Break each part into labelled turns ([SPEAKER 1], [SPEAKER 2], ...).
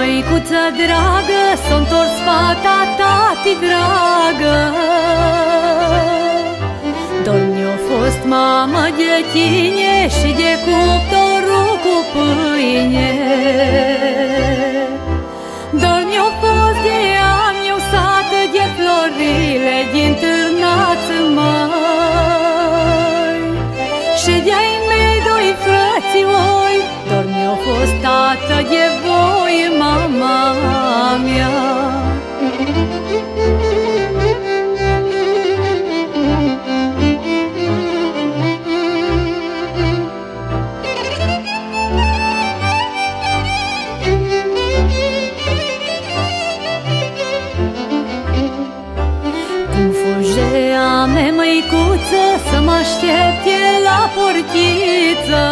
[SPEAKER 1] măicuță dragă, s-o întors fata tati dragă. Dor-mi-a fost mamă de tine și de cuptorul cu pâine. Dor-mi-a fost de am-eu sată de florile din târnață mai. Și de-ai mei doi frățioi, dor-mi-a fost tată de voi, mama mea. Mea măicuță să mă aștepte la portiță,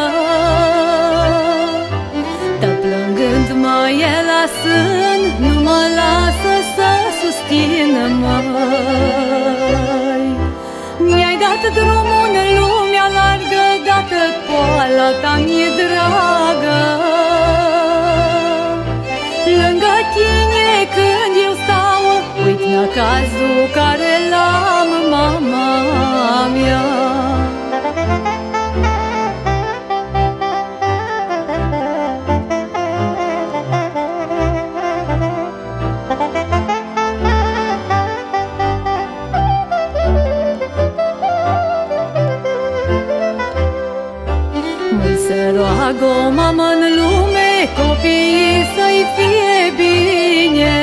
[SPEAKER 1] dă plângând-mă el la sân, nu mă lasă să susțină, măi. Mi-ai dat drumul în lumea largă, dată poala ta mi-e dragă. Lângă tine când eu stau, uit năcazul care l-am, mama mea. Mulți se roagă o mamă în lume, copiii să-i fie bine.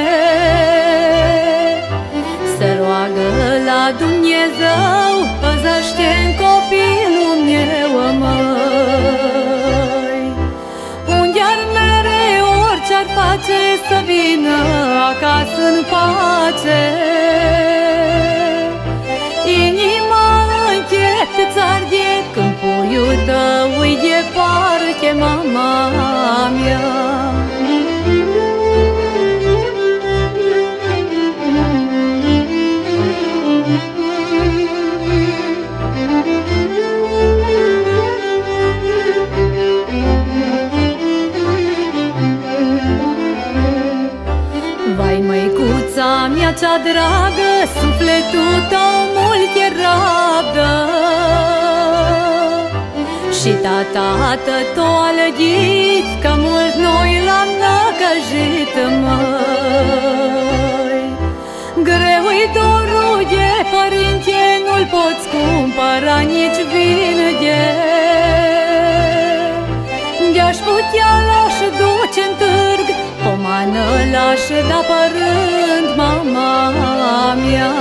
[SPEAKER 1] Se roagă la Dumnezeu, păzește-n copilul meu, măi. Unde-ar mere, orice-ar face, să vină acasă în pace. Inima închet-ți arde când puiul tău-i departe, mama mea. Vai, măicuța mea cea dragă, sufletul tău mult e rabdă. Și tata t-o alăgit, că mult noi l-am năcăjit, măi. Greu-i dorul de părinte, nu-l poți cumpăra nici vin de. De-aș putea l-aș duce în târg, pomană l-aș da părând, mama mea.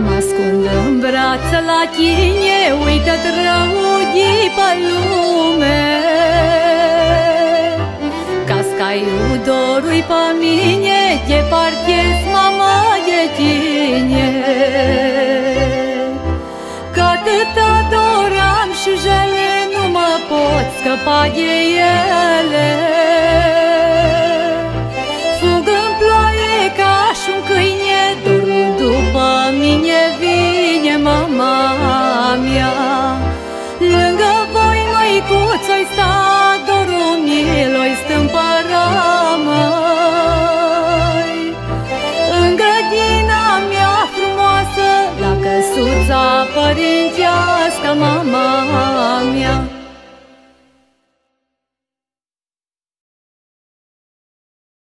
[SPEAKER 1] Mă ascund în brațe la tine, uită-ți răudii pe lume. Cascaiul dorui pe mine, departe-s, mamă, de tine. Că atâta doram și jele, nu mă pot scăpa de ele. Fug în ploaie ca și-un câine, dorul după mine vine, mama mea. Lângă voi, măicuță-i sta, dorul mi-l-o-i stâmpăra, măi. În grădina mea frumoasă, la căsuța părintească, mama mea.